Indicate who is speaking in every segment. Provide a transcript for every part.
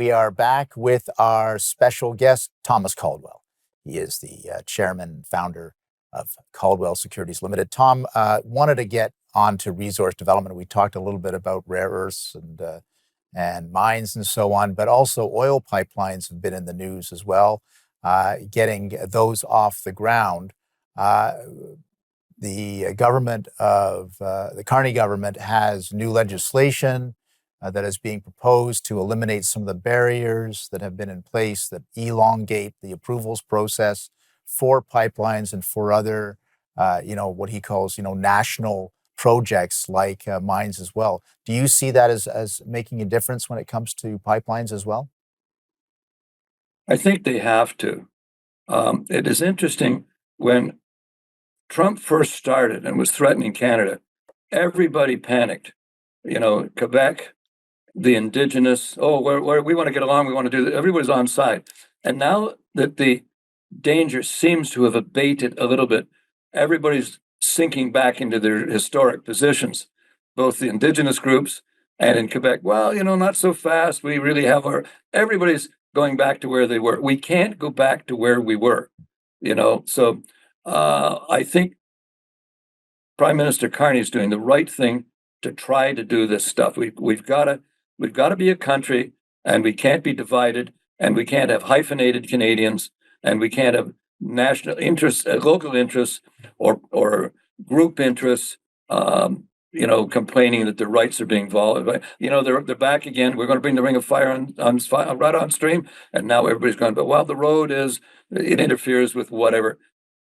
Speaker 1: We are back with our special guest, Thomas Caldwell. He is the chairman and founder of Caldwell Securities Ltd. Tom, wanted to get on to resource development. We talked a little bit about rare earths and mines and so on, but also oil pipelines have been in the news as well, getting those off the ground. The government of the Carney government has new legislation that is being proposed to eliminate some of the barriers that have been in place that elongate the approvals process for pipelines and for other, what he calls, national projects like mines as well. Do you see that as making a difference when it comes to pipelines as well?
Speaker 2: I think they have to. It is interesting when Trump first started and was threatening Canada, everybody panicked. Quebec, the indigenous, we want to get along, we want to do that. Everybody's on side. And now that the danger seems to have abated a little bit, everybody's sinking back into their historic positions, both the indigenous groups and in Quebec. Well, not so fast. We really have everybody's going back to where they were. We can't go back to where we were, So I think Prime Minister Carney is doing the right thing to try to do this stuff. We've got to be a country, and we can't be divided, and we can't have hyphenated Canadians, and we can't have national interests, local interests, or group interests. Complaining that their rights are being violated. They're back again. We're going to bring the Ring of Fire right on stream, and now everybody's going, but the road it interferes with whatever.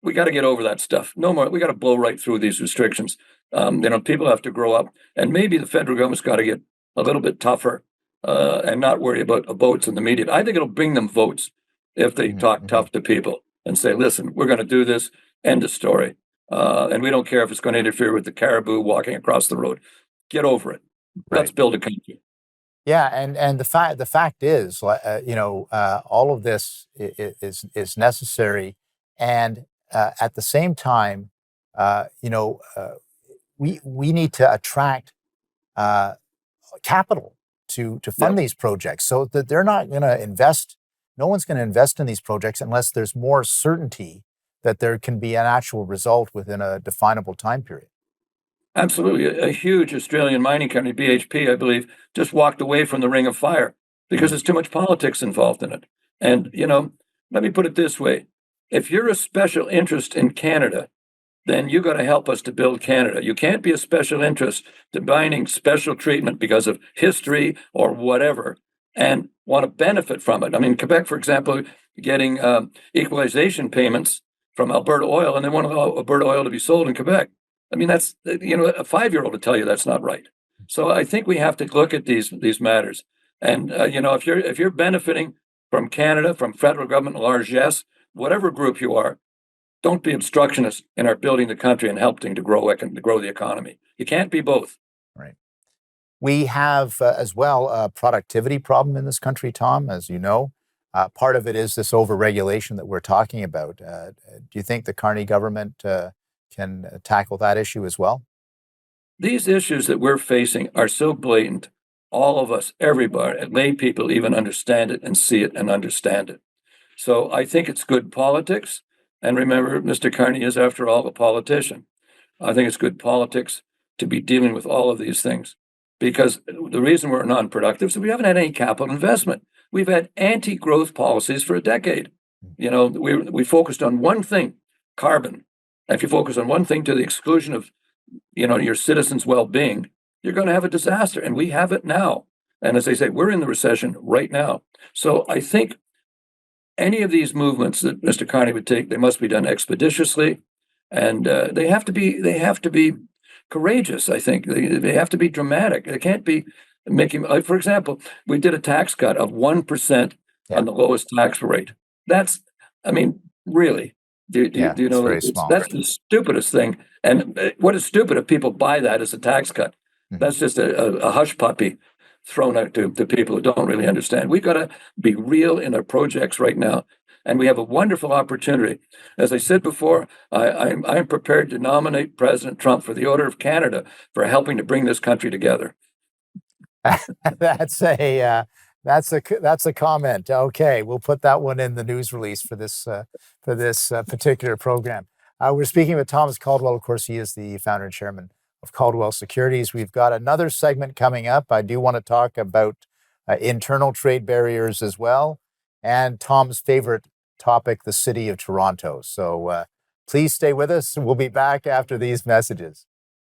Speaker 2: We got to get over that stuff. No more. We got to blow right through these restrictions. People have to grow up, and maybe the federal government's got to get a little bit tougher and not worry about votes in the media. I think it'll bring them votes if they talk tough to people and say, "Listen, we're going to do this. End of story." And we don't care if it's going to interfere with the caribou walking across the road. Get over it.
Speaker 1: Right.
Speaker 2: Let's build a country.
Speaker 1: Yeah, and the fact is, all of this is necessary, and at the same time, we need to attract capital to fund these projects, so that they're not going to invest. No one's going to invest in these projects unless there's more certainty that there can be an actual result within a definable time period.
Speaker 2: Absolutely. A huge Australian mining company, BHP, I believe, just walked away from the Ring of Fire because there's too much politics involved in it. And, let me put it this way. If you're a special interest in Canada, then you got to help us to build Canada. You can't be a special interest demanding special treatment because of history or whatever and want to benefit from it. I mean, Quebec, for example, getting equalization payments from Alberta Oil, and they want Alberta Oil to be sold in Quebec. I mean, that's, a 5-year-old to tell you that's not right. So I think we have to look at these matters. And, if you're benefiting from Canada, from federal government largesse, whatever group you are, don't be obstructionist in our building the country and helping to grow the economy. You can't be both.
Speaker 1: Right. We have as well a productivity problem in this country, Tom, as you know. Part of it is this overregulation that we're talking about. Do you think the Carney government can tackle that issue as well?
Speaker 2: These issues that we're facing are so blatant. All of us, everybody, lay people even understand it and see it and understand it. So I think it's good politics. And remember, Mr. Carney is, after all, a politician. I think it's good politics to be dealing with all of these things, because the reason we're non-productive is we haven't had any capital investment. We've had anti-growth policies for a decade. We focused on one thing, carbon. And if you focus on one thing to the exclusion of, your citizens' well-being, you're going to have a disaster. And we have it now. And as I say, we're in the recession right now. So I think any of these movements that Mr. Carney would take, they must be done expeditiously, and they have to be courageous. I think they have to be dramatic. They can't be making. For example, we did a tax cut of 1% on the lowest tax rate. That's, really. Do you know that's the stupidest thing? And what is stupid if people buy that as a tax cut? That's just a hush puppy thrown out to people who don't really understand. We've got to be real in our projects right now. And we have a wonderful opportunity. As I said before, I'm prepared to nominate President Trump for the Order of Canada for helping to bring this country together.
Speaker 1: That's a That's a comment. Okay, we'll put that one in the news release for this particular program. We're speaking with Thomas Caldwell. Of course, he is the founder and chairman of Caldwell Securities. We've got another segment coming up. I do want to talk about internal trade barriers as well, and Tom's favorite topic, the city of Toronto. So please stay with us. We'll be back after these messages.